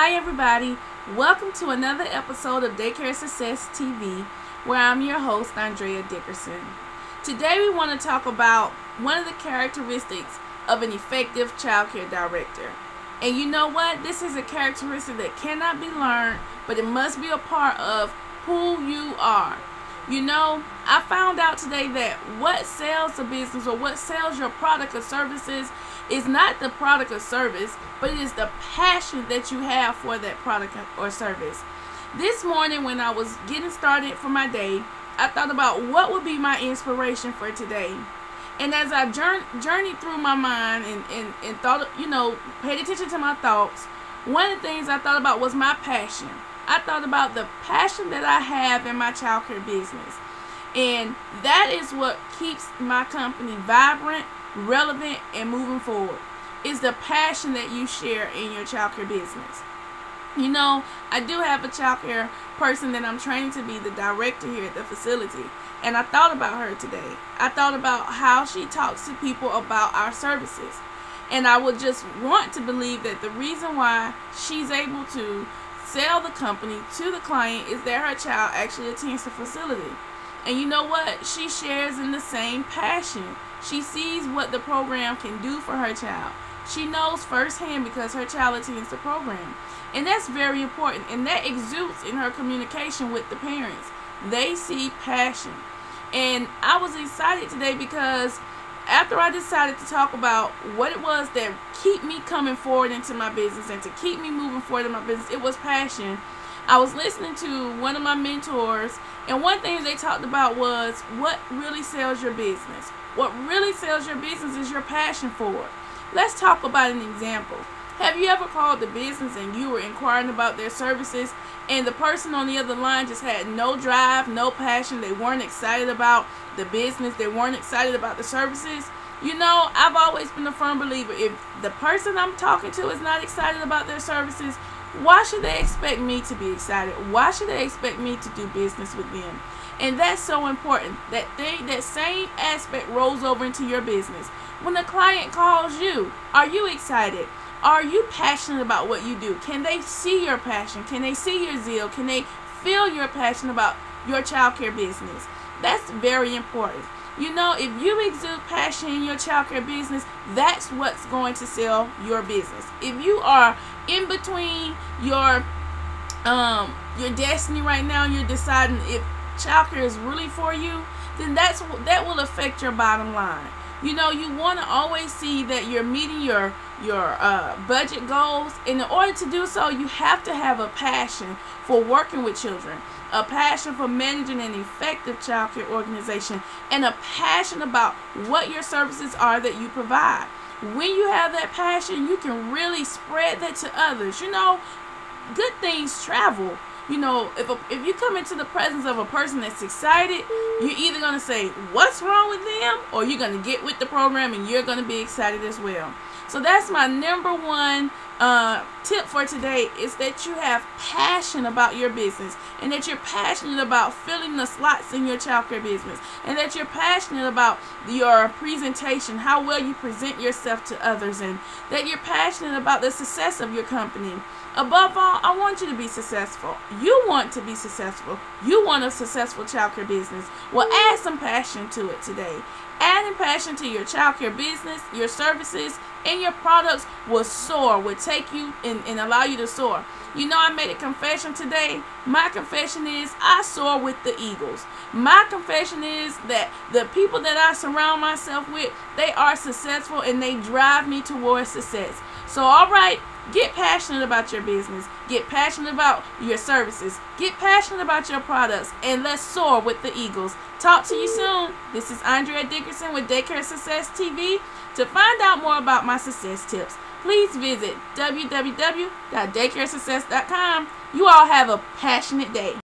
Hi everybody, welcome to another episode of Daycare Success TV, where I'm your host, Andrea Dickerson. Today we want to talk about one of the characteristics of an effective childcare director. And you know what? This is a characteristic that cannot be learned, but it must be a part of who you are. You know, I found out today that what sells a business or what sells your product or services is not the product or service, but it is the passion that you have for that product or service. This morning when I was getting started for my day, I thought about what would be my inspiration for today. And as I journeyed through my mind and thought, paid attention to my thoughts, one of the things I thought about was my passion. I thought about the passion that I have in my childcare business. And that is what keeps my company vibrant, relevant, and moving forward. Is the passion that you share in your childcare business. You know, I do have a childcare person that I'm training to be the director here at the facility. And I thought about her today. I thought about how she talks to people about our services. And I would just want to believe that the reason why she's able to sell the company to the client is that her child actually attends the facility. And you know what? She shares in the same passion. She sees what the program can do for her child. She knows firsthand because her child attends the program. And that's very important. And that exudes in her communication with the parents. They see passion. And I was excited today because after I decided to talk about what it was that keep me coming forward into my business and to keep me moving forward in my business, it was passion. I was listening to one of my mentors, and one thing they talked about was what really sells your business. What really sells your business is your passion for it. Let's talk about an example. Have you ever called the business and you were inquiring about their services and the person on the other line just had no drive, no passion? They weren't excited about the business. They weren't excited about the services. You know, I've always been a firm believer. If the person I'm talking to is not excited about their services, why should they expect me to be excited? Why should they expect me to do business with them? And that's so important. That same aspect rolls over into your business. When a client calls you, are you excited? Are you passionate about what you do? Can they see your passion? Can they see your zeal? Can they feel your passion about your childcare business? That's very important. You know, if you exude passion in your childcare business, that's what's going to sell your business. If you are in between your destiny right now, and you're deciding if childcare is really for you, then that will affect your bottom line. You know, you want to always see that you're meeting your budget goals. And in order to do so, you have to have a passion for working with children, a passion for managing an effective childcare organization, and a passion about what your services are that you provide. When you have that passion, you can really spread that to others. You know, good things travel. You know, if you come into the presence of a person that's excited, you're either going to say, what's wrong with them? Or you're going to get with the program and you're going to be excited as well. So that's my number one tip for today, is that you have passion about your business, and that you're passionate about filling the slots in your childcare business, and that you're passionate about your presentation, how well you present yourself to others, and that you're passionate about the success of your company. Above all, I want you to be successful. You want to be successful. You want a successful childcare business. Well, add some passion to it today. Adding passion to your childcare business, your services, and your products will soar, will take you and allow you to soar. You know, I made a confession today. My confession is I soar with the eagles. My confession is that the people that I surround myself with, they are successful and they drive me towards success. So, all right, get passionate about your business. Get passionate about your services. Get passionate about your products. And let's soar with the eagles. Talk to you soon. This is Andrea Dickerson with Daycare Success TV. To find out more about my success tips, please visit www.daycaresuccess.com. You all have a passionate day.